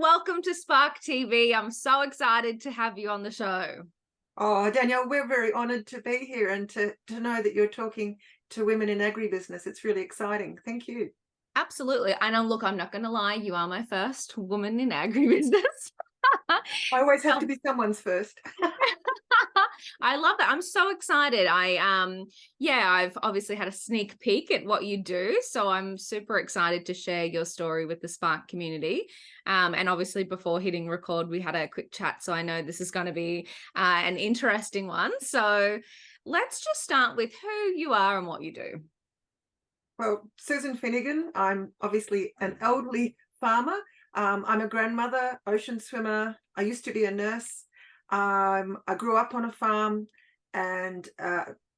welcome to Spark TV. I'm so excited to have you on the show. Oh, Danielle, we're very honoured to be here and to know that you're talking to women in agribusiness. It's really exciting. Thank you. Absolutely. And look, I'm not going to lie, you are my first woman in agribusiness. I always have to Um, be someone's first. I love that. I'm so excited. I've obviously had a sneak peek at what you do, so I'm super excited to share your story with the Spark community. And obviously before hitting record, we had a quick chat, so I know this is going to be an interesting one. So let's just start with who you are and what you do. Well, Susan Finnigan, I'm obviously an elderly farmer. I'm a grandmother, ocean swimmer. I used to be a nurse. I grew up on a farm and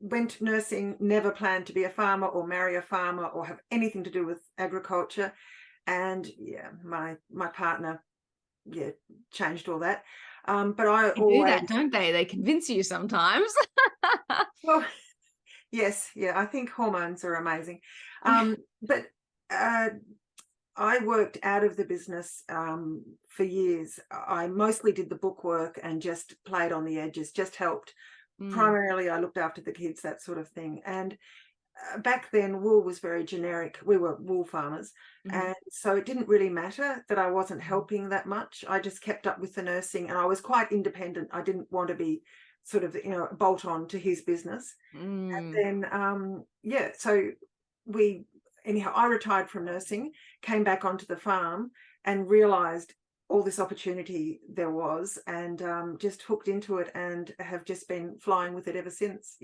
went nursing, never planned to be a farmer or marry a farmer or have anything to do with agriculture. And yeah, my partner, changed all that. But I They do always, that, don't they? They convince you sometimes. well, yes, yeah, I think hormones are amazing. But uh, I worked out of the business for years. I mostly did the bookwork and just played on the edges, just helped. Mm, Primarily, I looked after the kids, that sort of thing. And back then, wool was very generic. We were wool farmers. mhm. And so it didn't really matter that I wasn't helping that much. I just kept up with the nursing and I was quite independent. I didn't want to be sort of, bolt on to his business. Mm. And then so we anyhow I retired from nursing, came back onto the farm and realized all this opportunity there was, and just hooked into it and have just been flying with it ever since.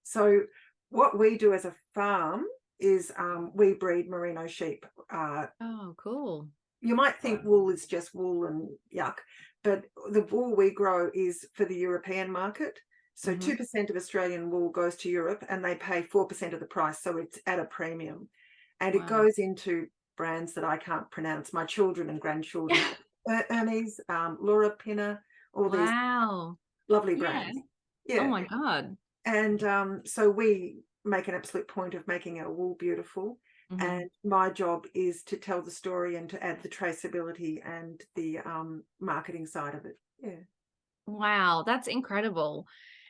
So what we do as a farm is we breed merino sheep. Oh, cool. You might think wool is just wool and yuck, but the wool we grow is for the European market. So Hmm. 2% of Australian wool goes to Europe and they pay 4% of the price. So it's at a premium. And it Wow. goes into brands that I can't pronounce, my children and grandchildren. Hermes, Laura Pinner, all these Wow. lovely Yeah. brands. Oh Yeah. my God. And so we make an absolute point of making our wool beautiful. Hmm. And my job is to tell the story and to add the traceability and the marketing side of it. Yeah. Wow, that's incredible.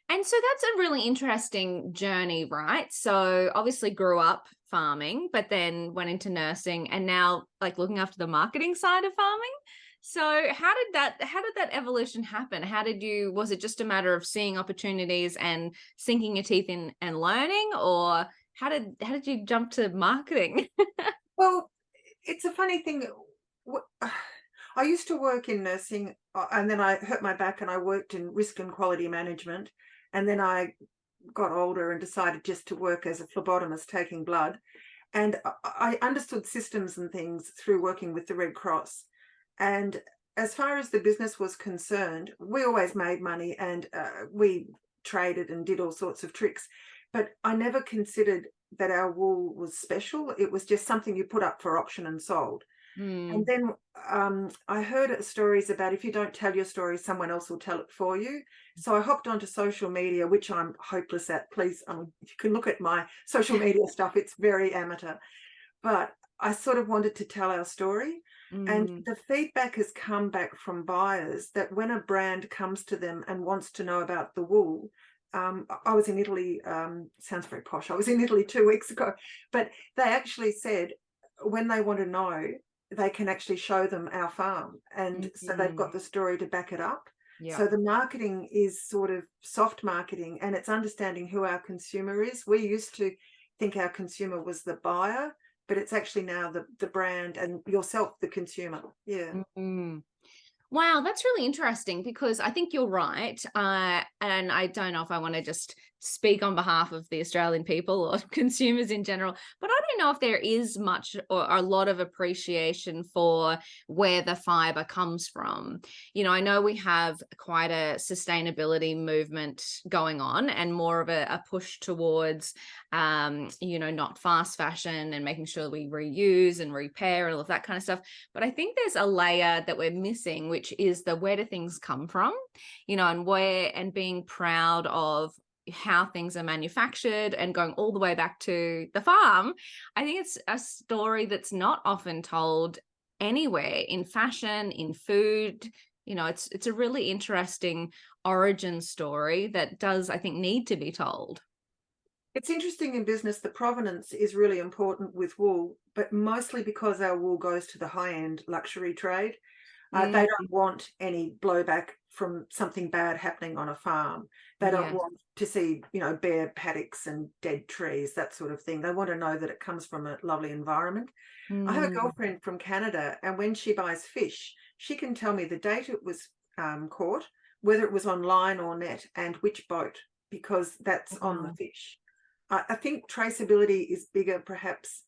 And so that's a really interesting journey, right? So obviously grew up farming, but then went into nursing and now like looking after the marketing side of farming. So how did that evolution happen? Was it just a matter of seeing opportunities and sinking your teeth in and learning, or how did you jump to marketing? Well, it's a funny thing. I used to work in nursing and then I hurt my back and I worked in risk and quality management. And then I got older and decided just to work as a phlebotomist taking blood. And I understood systems and things through working with the Red Cross. And as far as the business was concerned, we always made money and we traded and did all sorts of tricks. But I never considered that our wool was special. It was just something you put up for auction and sold. And Hmm. then I heard stories about if you don't tell your story, someone else will tell it for you. So I hopped onto social media, which I'm hopeless at. Please, you can look at my social media stuff. It's very amateur. But I sort of wanted to tell our story. And Mm. the feedback has come back from buyers that when a brand comes to them and wants to know about the wool, I was in Italy, sounds very posh. I was in Italy 2 weeks ago, but they actually said when they want to know, they can actually show them our farm. And so they've Mm. got the story to back it up. Yeah. So the marketing is sort of soft marketing and it's understanding who our consumer is. We used to think our consumer was the buyer, but it's actually now the brand and yourself, the consumer. Yeah. Mm. Wow, that's really interesting because I think you're right. And I don't know if I want to just speak on behalf of the Australian people or consumers in general, but I don't know if there is much or a lot of appreciation for where the fiber comes from. I know we have quite a sustainability movement going on and more of a push towards, not fast fashion and making sure we reuse and repair and all of that kind of stuff. But I think there's a layer that we're missing, which is the where do things come from, and being proud of how things are manufactured and going all the way back to the farm. I think it's a story that's not often told anywhere, in fashion, in food. You know, it's a really interesting origin story that does, I think, need to be told. It's interesting in business, the provenance is really important with wool, but mostly because our wool goes to the high-end luxury trade. They Mm, don't want any blowback from something bad happening on a farm. They don't yeah. want to see, bare paddocks and dead trees, that sort of thing. They want to know that it comes from a lovely environment. I have a Mm, girlfriend from Canada, and when she buys fish, she can tell me the date it was caught, whether it was on line or net, and which boat, because that's on the wow. fish. I think traceability is bigger, perhaps,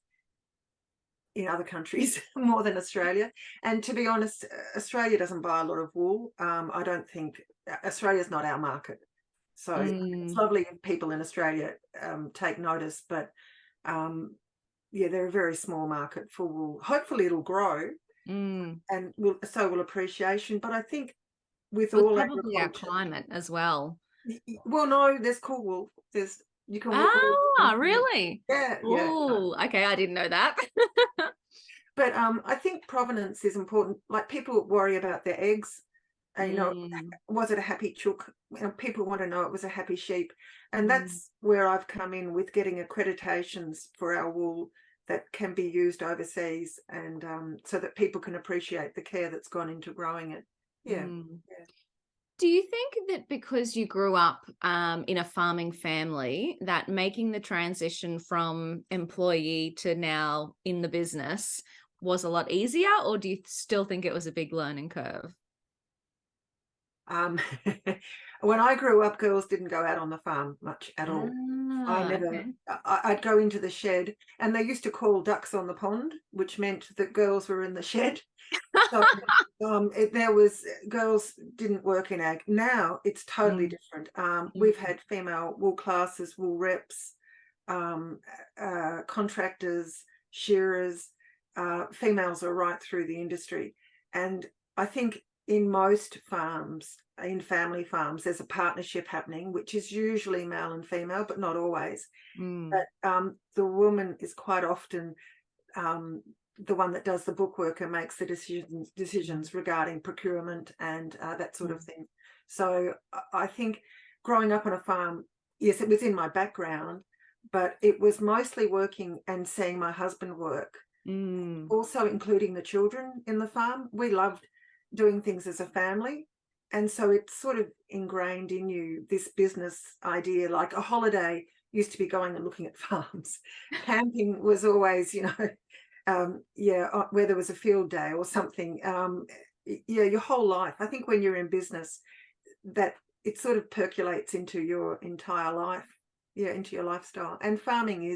in other countries more than Australia. And to be honest, Australia doesn't buy a lot of wool. I don't think Australia's not our market. So it's Mm, lovely if people in Australia take notice, but yeah, they're a very small market for wool. Hopefully it'll grow, mm. and so will appreciation. But I think with With all probably our agriculture, climate as well. well, no, there's cool wool. You can wool. Ah, really? Yeah, yeah. Oh, okay. I didn't know that. But I think provenance is important. Like, people worry about their eggs. Mm, Was it a happy chook? People want to know it was a happy sheep, and mm, that's where I've come in with getting accreditations for our wool that can be used overseas, and so that people can appreciate the care that's gone into growing it. Yeah, mm. yeah. Do you think that because you grew up in a farming family, that making the transition from employee to now in the business was a lot easier, or do you still think it was a big learning curve? Um, when I grew up, girls didn't go out on the farm much at all. I Ah, never. okay. I'd go into the shed, and they used to call ducks on the pond, which meant that girls were in the shed. So there was girls didn't work in ag. Now it's totally Mm, different. We've mm, had female wool classes, wool reps, um, contractors, shearers. Females are right through the industry, and I think in most farms, in family farms, there's a partnership happening, which is usually male and female, but not always. mm, But the woman is quite often um, the one that does the bookwork and makes the decisions regarding procurement and that sort of mm, thing. So I think growing up on a farm, yes, it was in my background, but it was mostly working and seeing my husband work, mm, also including the children in the farm. We loved doing things as a family. And so it's sort of ingrained in you, this business idea. Like, a holiday used to be going and looking at farms. Camping was always, where there was a field day or something. Yeah, your whole life. I think when you're in business, that it sort of percolates into your entire life. Yeah, into your lifestyle. And farming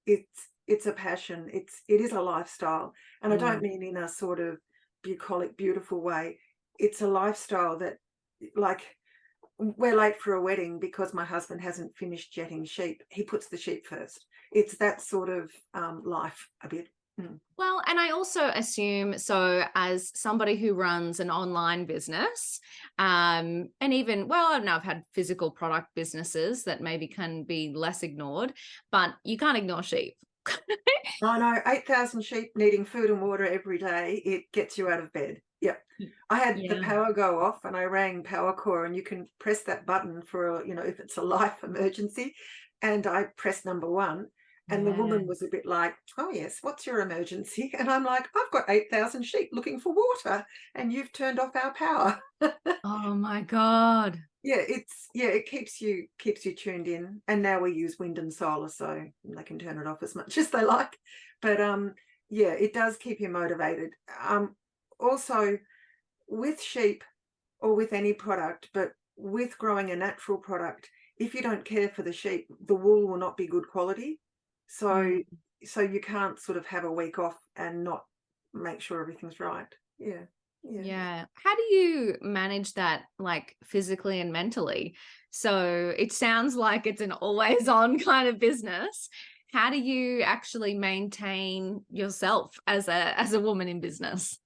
it's a passion. It is a lifestyle. And I don't mm. mean in a sort of bucolic, beautiful way. It's a lifestyle that, like, we're late for a wedding because my husband hasn't finished jetting sheep. He puts the sheep first. It's that sort of life a bit. Mm. Well, and I also assume, so as somebody who runs an online business, and even, well, I don't know, I've had physical product businesses that maybe can be less ignored, but you can't ignore sheep. I know, 8,000 sheep needing food and water every day, it gets you out of bed. Yep. I had the Yeah. power go off, and I rang Power Core, and you can press that button for, if it's a life emergency. And I pressed number one, and the Yeah. woman was a bit like, "Oh, yes, what's your emergency?" And I'm like, "I've got 8,000 sheep looking for water, and you've turned off our power." Oh my God. It keeps you tuned in, and now we use wind and solar, so they can turn it off as much as they like. But yeah, it does keep you motivated. Also, with sheep or with any product, but with growing a natural product, if you don't care for the sheep, the wool will not be good quality. So Mm. so you can't sort of have a week off and not make sure everything's right. Yeah, yeah. Yeah. How do you manage that, like, physically and mentally? So it sounds like it's an always on kind of business. How do you actually maintain yourself as a woman in business?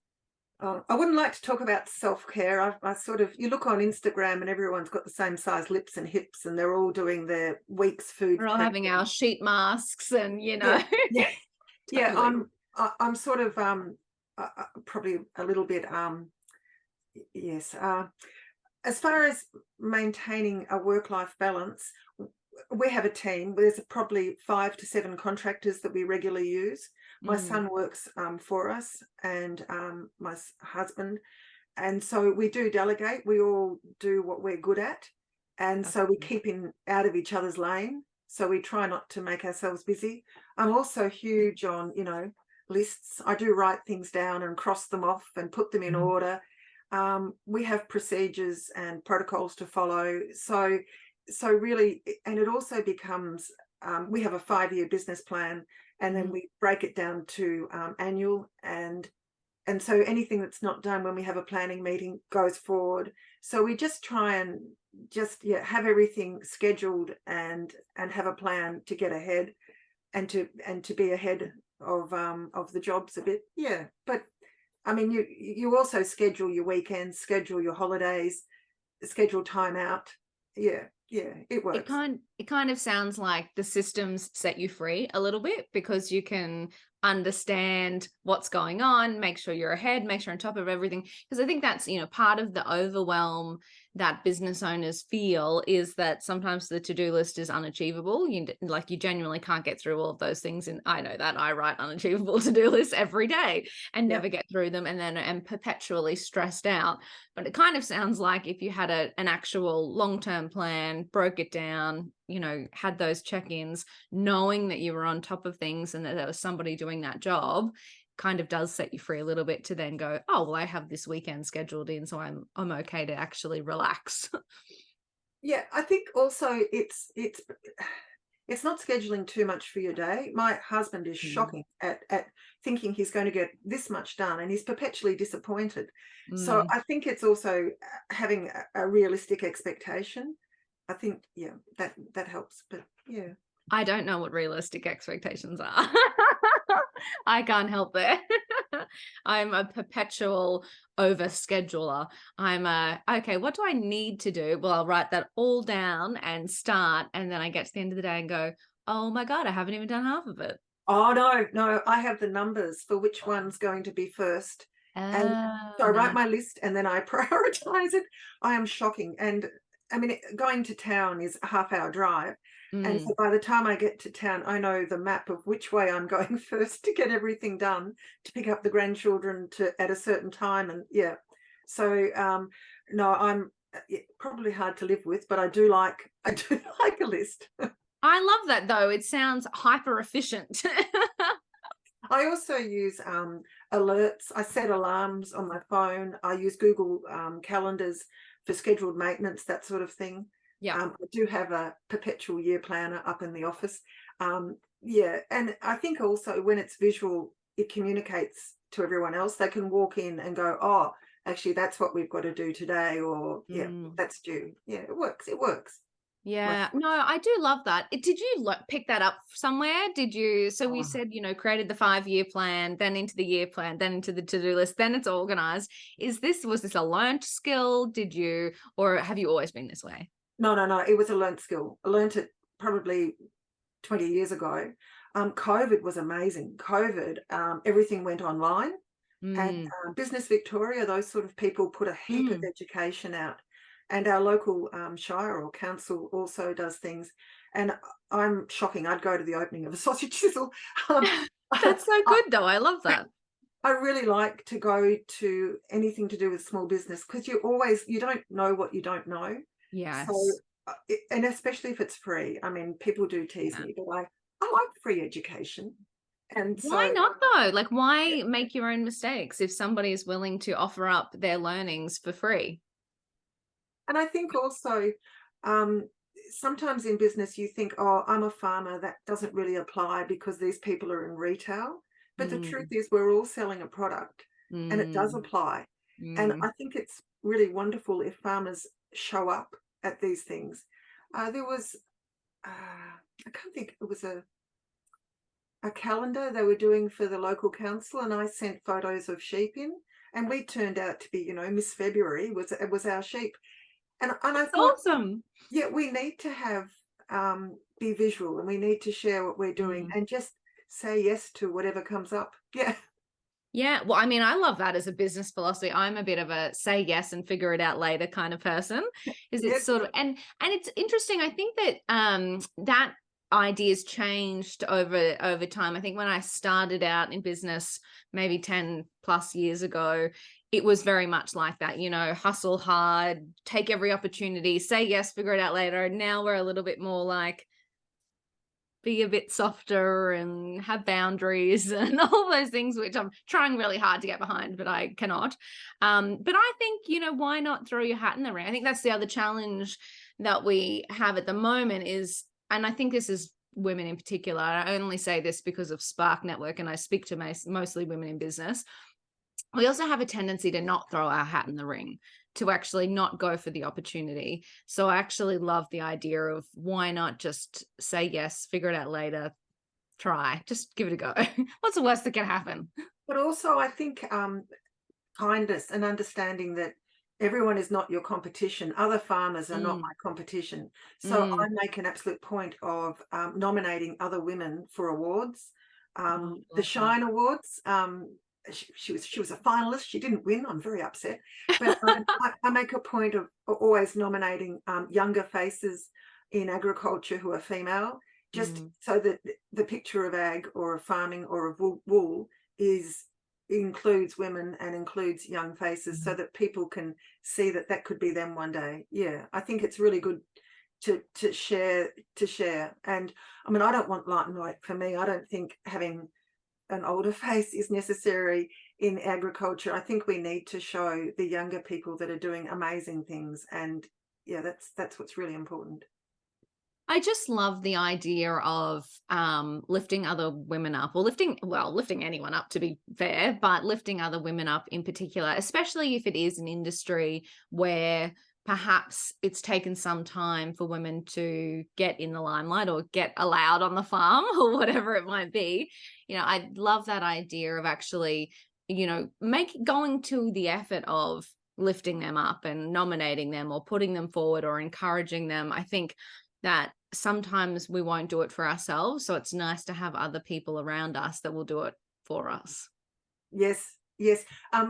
I wouldn't like to talk about self-care. I sort of, you look on Instagram and everyone's got the same size lips and hips, and they're all doing their week's food We're all prep. having our sheet masks and, Yeah, yeah, yeah. totally. I'm sort of probably a little bit, yes. As far as maintaining a work-life balance, we have a team. There's probably 5 to 7 contractors that we regularly use. My Mm, son works for us, and my husband, and so we do delegate. We all do what we're good at, and that's so we good. keep in out of each other's lane. So we try not to make ourselves busy. I'm also huge on, lists. I do write things down and cross them off and put them in order. We have procedures and protocols to follow. So really, and it also becomes, we have a 5-year business plan, and then Mhm. we break it down to annual, and so anything that's not done when we have a planning meeting goes forward. So we just try and just, yeah, have everything scheduled, and have a plan to get ahead, and to be ahead of the jobs a bit. Yeah. But I mean, you also schedule your weekends, schedule your holidays, schedule time out. Yeah, yeah, it works. It kind of sounds like the systems set you free a little bit because you can understand what's going on, make sure you're ahead, make sure on top of everything. Because I think that's, part of the overwhelm that business owners feel is that sometimes the to-do list is unachievable. You genuinely can't get through all of those things. And I know that I write unachievable to-do lists every day and Yeah. never get through them, and then am perpetually stressed out. But it kind of sounds like if you had an actual long-term plan, broke it down, had those check-ins, knowing that you were on top of things and that there was somebody doing that job, kind of does set you free a little bit to then go, oh, well, I have this weekend scheduled in, so I'm okay to actually relax. Yeah, I think also it's not scheduling too much for your day. My husband is Mm. shocking at thinking he's going to get this much done, and he's perpetually disappointed. So Mm. I think it's also having a realistic expectation. I think, yeah, that helps. But yeah. I don't know what realistic expectations are. I can't help it. I'm a perpetual overscheduler. Okay, what do I need to do? Well, I'll write that all down and start. And then I get to the end of the day and go, oh my God, I haven't even done half of it. Oh, no, no, I have the numbers for which one's going to be first. And so Oh, I write no. my list, and then I prioritize it. I am shocking. And I mean, going to town is a half-hour drive. And so Mm. by the time I get to town, I know the map of which way I'm going first to get everything done, to pick up the grandchildren at a certain time. And yeah. So no, I'm probably hard to live with, but I do like a list. I love that though. It sounds hyper efficient. I also use alerts. I set alarms on my phone. I use Google calendars for scheduled maintenance, that sort of thing. Yeah. I do have a perpetual year planner up in the office. Yeah, and I think also when it's visual, it communicates to everyone else. They can walk in and go, "Oh, actually, that's what we've got to do today," or "Yeah, Mm. that's due." Yeah, it works. It works. My Yeah, no, I do love that. Did you pick that up somewhere? Did you? So we oh, said, created the 5-year plan, then into the year plan, then into the to-do list, then it's organized. Was this a learned skill? Or have you always been this way? no, no, no. It was a learnt skill. I learnt it probably 20 years ago. COVID was amazing. COVID, everything went online, and Mm, Business Victoria, those sort of people put a heap of mm. education out. And our local shire or council also does things. And I'm shocking. I'd go to the opening of a sausage sizzle. Um, That's so I, good though. I love that. I really like to go to anything to do with small business, because you don't know what you don't know. So, Yes. and especially if it's free. I mean, people do tease Yeah. me, but I like free education. And Why so, not though? Like, why make your own mistakes if somebody is willing to offer up their learnings for free? and I think also, um, sometimes in business you think, oh, I'm a farmer, that doesn't really apply because these people are in retail. But the truth Mm, is, we're all selling a product, and it does mm, apply. And mm. I think it's really wonderful if farmers show up at these things. There was, I can't think, it was a calendar they were doing for the local council, and I sent photos of sheep in, and we turned out to be, Miss February was our sheep. And I That's thought, awesome. yeah, we need to be visual, and we need to share what we're doing, Mm. and just say yes to whatever comes up. Yeah. Yeah, well, I mean, I love that as a business philosophy. I'm a bit of a say yes and figure it out later kind of person. Is it's Yes. sort of and it's interesting. I think that that idea's changed over time. I think when I started out in business maybe 10 plus years ago, it was very much like that, you know, hustle hard, take every opportunity, say yes, figure it out later. And now we're a little bit more like be a bit softer and have boundaries and all those things, which I'm trying really hard to get behind, but I cannot. But I think, you know, why not throw your hat in the ring? I think that's the other challenge that we have at the moment is, and I think this is women in particular. I only say this because of Spark Network, and I speak to mostly women in business. We also have a tendency to not throw our hat in the ring, to actually not go for the opportunity. So I actually love the idea of why not just say yes, figure it out later, try, just give it a go. What's the worst that can happen? But also, I think kindness and understanding that everyone is not your competition. Other farmers are not Mm, my competition. So mm. I make an absolute point of nominating other women for awards. Oh, The bless her. Shine Awards. She was a finalist. She didn't win. I'm very upset. But I make a point of always nominating younger faces in agriculture who are female, just Mm, so that the picture of ag or of farming or of wool is includes women and includes young faces so mm. that people can see that that could be them one day. Yeah, I think it's really good to share. And I mean, I don't want like for me, I don't think having an older face is necessary in agriculture. I think we need to show the younger people that are doing amazing things, and yeah, that's what's really important. I just love the idea of lifting other women up, or lifting anyone up to be fair, but lifting other women up in particular, especially if it is an industry where perhaps it's taken some time for women to get in the limelight or get allowed on the farm or whatever it might be. You know, I love that idea of actually, you know, going to the effort of lifting them up and nominating them or putting them forward or encouraging them. I think that sometimes we won't do it for ourselves. So it's nice to have other people around us that will do it for us. Yes, yes.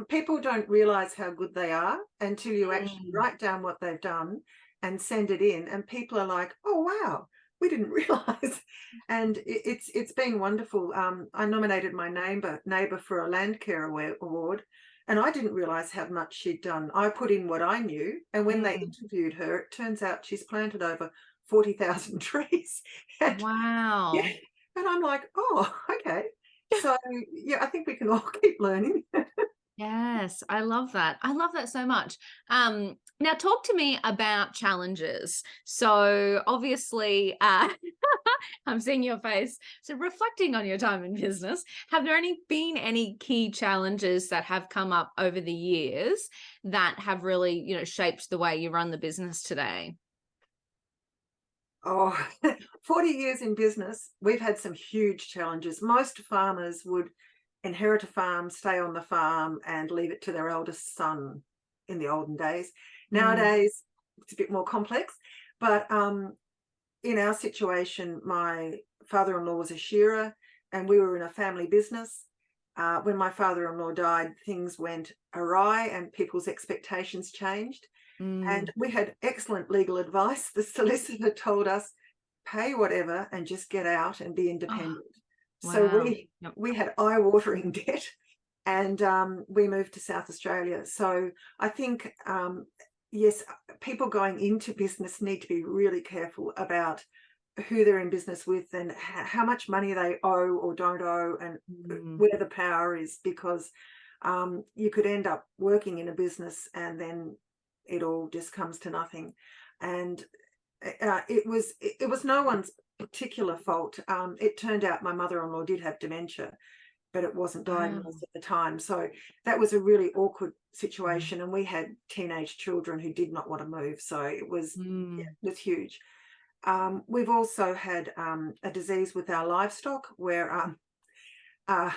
People don't realize how good they are until you actually Mm, write down what they've done and send it in, and people are like, "Oh wow, we didn't realize." And it's been wonderful. I nominated my neighbor for a land care award, and I didn't realize how much she'd done. I put in what I knew, and when they mm. interviewed her, it turns out she's planted over 40,000 trees. And yeah, Wow. and I'm like, "Oh, okay." So, yeah, I think we can all keep learning. Yes, I love that. I love that so much. Now talk to me about challenges. So obviously, I'm seeing your face. So reflecting on your time in business, have there been any key challenges that have come up over the years that have really, you know, shaped the way you run the business today? Oh, 40 years in business, we've had some huge challenges. Most farmers would inherit a farm, stay on the farm, and leave it to their eldest son in the olden days. Mm, Nowadays, it's a bit more complex, but in our situation, my father-in-law was a shearer, and we were in a family business. When my father-in-law died, things went awry, and people's expectations changed. And mm. we had excellent legal advice. The solicitor told us, pay whatever and just get out and be Oh, independent. So wow. we Yep. we had eye-watering debt, and we moved to South Australia. So I think, yes, people going into business need to be really careful about who they're in business with and how much money they owe or don't owe, and Mm, where the power is, because you could end up working in a business and then it all just comes to nothing. And it was no one's particular fault. It turned out my mother-in-law did have dementia, but it wasn't wow. diagnosed at the time. So that was a really awkward Mm, situation, and we had teenage children who did not want to move. So yeah, mm. it was huge. We've also had a disease with our livestock where uh,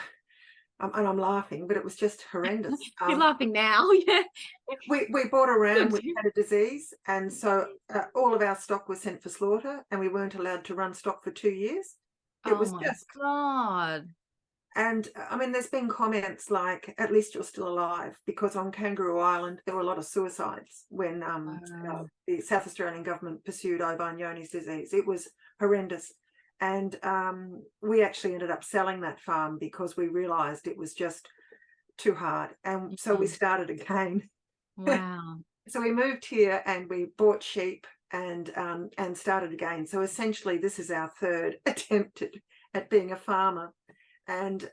and I'm laughing, but it was just horrendous. You're laughing now. Yeah. We bought a ram Good. which had a disease, and so all of our stock was sent for slaughter, and we weren't allowed to run stock for 2 years. It Oh was my just God. And I mean, there's been comments like, at least you're still alive, because on Kangaroo Island, there were a lot of suicides when Wow. the South Australian government pursued O'Banyoni's disease. It was horrendous. And we actually ended up selling that farm because we realised it was just too hard. And so we Mm. started again. Wow. So we moved here and we bought sheep and started again. So essentially, this is our third attempt at being a farmer. And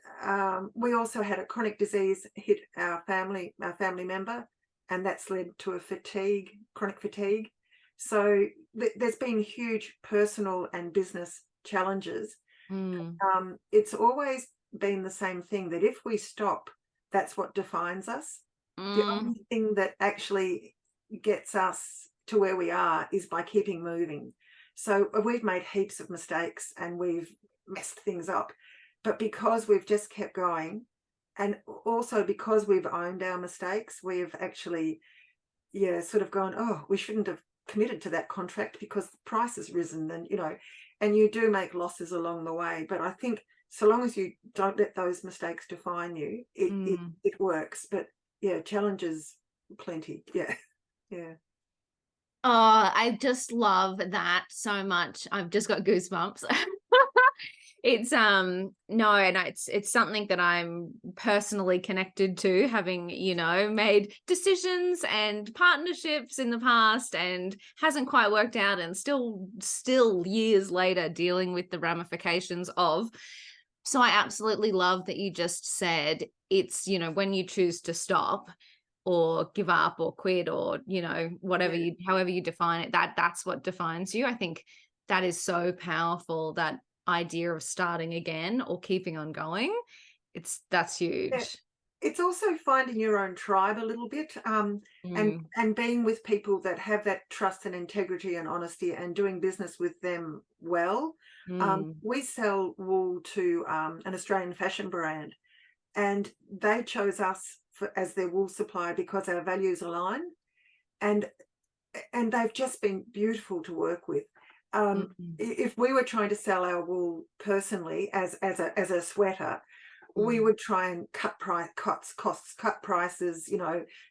we also had a chronic disease hit our family member, and that's led to a chronic fatigue. So there's been huge personal and business challenges. Mm. It's always been the same thing, that if we stop, that's what defines us. The Mm. only thing that actually gets us to where we are is by keeping moving. So we've made heaps of mistakes and we've messed things up. But because we've just kept going, and also because we've owned our mistakes, we've actually, sort of gone, oh, we shouldn't have committed to that contract because the price has risen, and you do make losses along the way. But I think so long as you don't let those mistakes define you, Mm. it works. But yeah, challenges plenty. Yeah. Yeah. Oh, I just love that so much. I've just got goosebumps. It's no, and it's something that I'm personally connected to, having, made decisions and partnerships in the past and hasn't quite worked out, and still years later dealing with the ramifications of. So I absolutely love that you just said it's, when you choose to stop or give up or quit, or whatever Yeah. however you define it, that's what defines you. I think that is so powerful, that idea of starting again or keeping on going. That's Yeah. huge. It's also finding your own tribe a little bit, Mm. and being with people that have that trust and integrity and honesty, and doing business with them well. Mm. We sell wool to an Australian fashion brand, and they chose us as their wool supplier because our values align, and they've just been beautiful to work with. Mm. If we were trying to sell our wool personally as a sweater, we Mm. would try and cut costs, cut prices,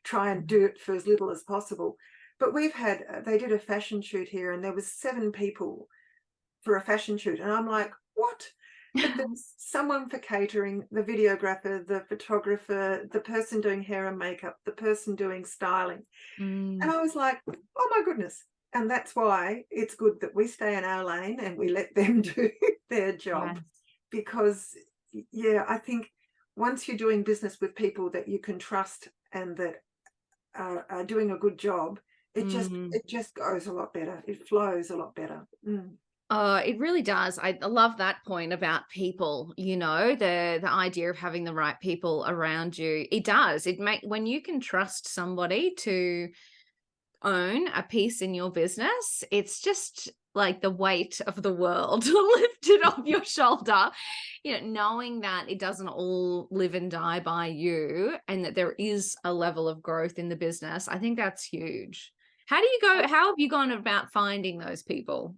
try and Mm. do it for as little as possible. But they did a fashion shoot here, and there was 7 people for a fashion shoot, and I'm like, what? But there's someone for catering, the videographer, the photographer, the person doing hair and makeup, the person doing styling. And Mm. I was like, oh my goodness. And that's why it's good that we stay in our lane and we let them do their job. Yes. Because, yeah, I think once you're doing business with people that you can trust and that are doing a good job, Mm. it just goes a lot better. It flows a lot better. Mm. It really does. I love that point about people, the idea of having the right people around you. It does. When you can trust somebody to own a piece in your business, it's just like the weight of the world lifted off your shoulder, knowing that it doesn't all live and die by you, and that there is a level of growth in the business. I think that's huge. How have you gone about finding those people?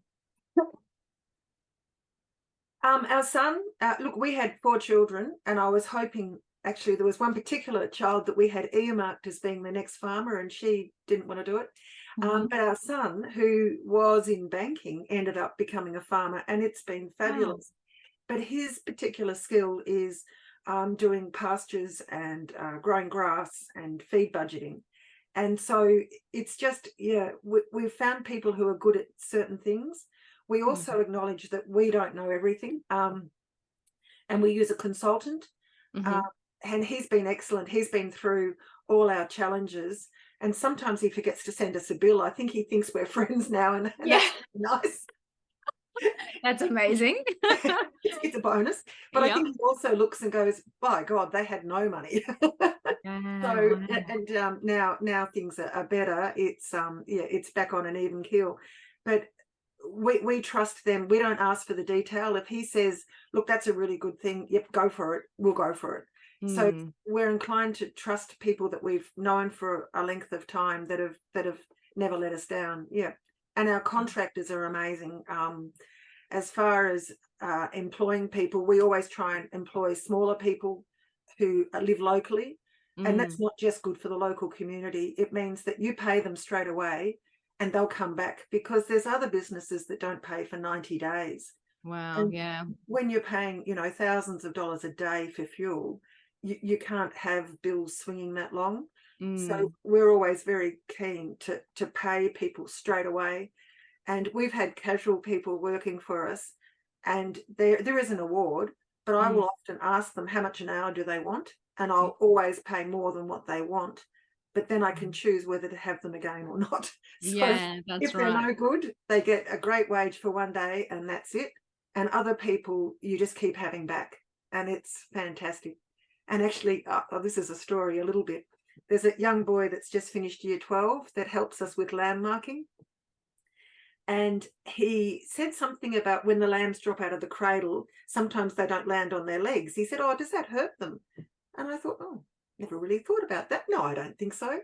Our son, look, we had 4 children, and I was hoping, actually, there was one particular child that we had earmarked as being the next farmer, and she didn't want to do it. Mhm. But our son, who was in banking, ended up becoming a farmer, and it's been Wow. fabulous. But his particular skill is doing pastures and growing grass and feed budgeting. And so it's just, yeah, we've found people who are good at certain things. We Mm. also acknowledge that we don't know everything, and we use a consultant. Uh, Mhm. and he's been excellent. He's been through all our challenges, and sometimes he forgets to send us a bill. I think he thinks we're friends now, and Yeah, that's nice. that's amazing. It's a bonus. But I Yep. think he also looks and goes, by God, they had no money. Yeah, So, wow. now things are better. It's back on an even keel. But we trust them. We don't ask for the detail. If he says, look, that's a really good thing, yep, go for it, we'll go for it. So Mm. we're inclined to trust people that we've known for a length of time, that have never let us down. Yeah. And our contractors are amazing. As far as employing people, we always try and employ smaller people who live locally. And that's Mm. not just good for the local community. It means that you pay them straight away and they'll come back, because there's other businesses that don't pay for 90 days. Wow. And Yeah. when you're paying, thousands of dollars a day for fuel, you can't have bills swinging that long. So Mm. we're always very keen to pay people straight away. And we've had casual people working for us, and there is an award, but I will Mm. often ask them how much an hour do they want, and I'll always pay more than what they want. But then I can Mm. choose whether to have them again or not. So Yeah, that's if they're right. no good, they get a great wage for one day and that's it. And other people you just keep having back, and it's fantastic. And actually, this is a story a little bit. There's a young boy that's just finished year 12 that helps us with landmarking. And he said something about when the lambs drop out of the cradle, sometimes they don't land on their legs. He said, "Oh, does that hurt them?" And I thought, "Oh, never really thought about that. No, I don't think so."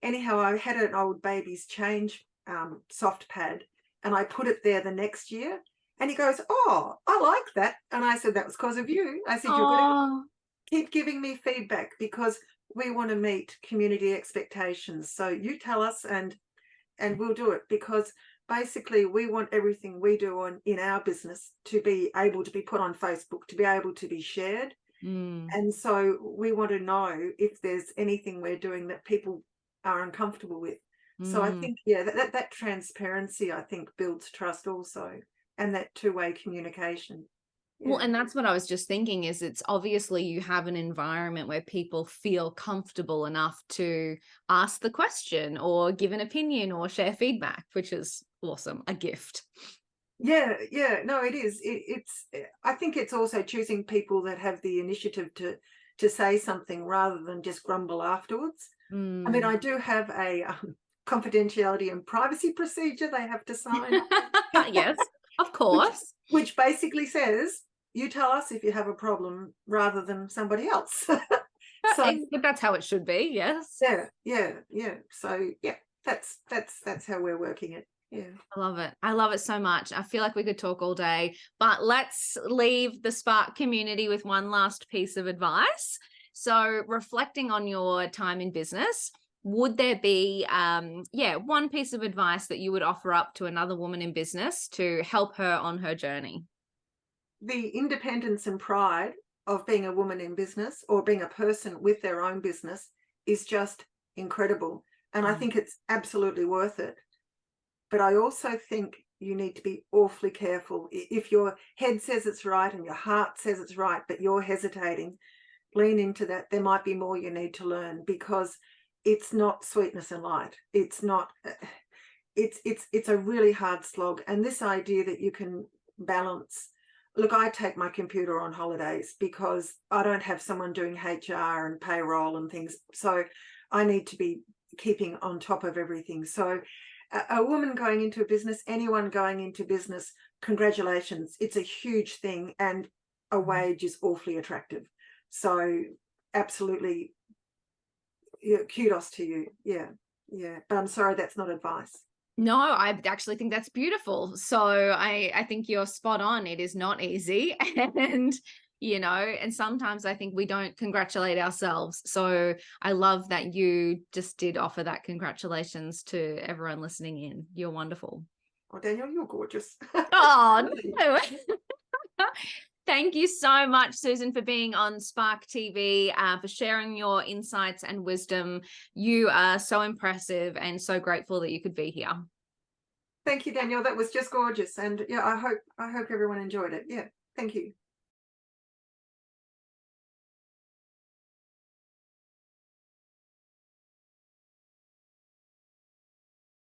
Anyhow, I had an old baby's change soft pad, and I put it there the next year. And he goes, "Oh, I like that." And I said, "That was because of you." I said, "You're going to Oh, keep giving me feedback, because we want to meet community expectations. So you tell us, and we'll do it, because basically we want everything we do in our business to be able to be put on Facebook, to be able to be shared. mm, And so we want to know if there's anything we're doing that people are uncomfortable with. So I mm. think, yeah, that transparency, I think, builds trust also, and that two-way communication. Well, Yeah. and that's what I was just thinking is it's obviously you have an environment where people feel comfortable enough to ask the question or give an opinion or share feedback, which is awesome, a gift. Yeah, yeah, no, it is. I think it's also choosing people that have the initiative to say something rather than just grumble afterwards. I mean, Mm. I do have a confidentiality and privacy procedure they have to sign, Yes, of which course. which basically says you tell us if you have a problem rather than somebody else. So But that's how it should be. Yes. yeah, yeah, yeah. So yeah, that's how we're working it. Yeah. I love it. I love it so much. I feel like we could talk all day, but let's leave the Spark community with one last piece of advice. So, reflecting on your time in business, would there be, one piece of advice that you would offer up to another woman in business to help her on her journey? The independence and pride of being a woman in business, or being a person with their own business, is just incredible. And I Mm. think it's absolutely worth it. But I also think you need to be awfully careful. If your head says it's right and your heart says it's right, but you're hesitating, lean into that. There might be more you need to learn, because it's not sweetness and light. It's not. It's a really hard slog. And this idea that you can balance. Look, I take my computer on holidays because I don't have someone doing HR and payroll and things. So I need to be keeping on top of everything. So a woman going into a business, anyone going into business, congratulations. It's a huge thing, and a wage is awfully attractive. So absolutely, yeah, kudos to you. Yeah, yeah. But I'm sorry, that's not advice. No, I actually think that's beautiful. So I think you're spot on. It is not easy. And, and sometimes I think we don't congratulate ourselves. So I love that you just did offer that congratulations to everyone listening in. You're wonderful. Oh, Daniel, you're gorgeous. Oh, no. Thank you so much, Susan, for being on Spark TV, for sharing your insights and wisdom. You are so impressive and so grateful that you could be here. Thank you, Daniel. That was just gorgeous. And yeah, I hope everyone enjoyed it. Yeah. Thank you.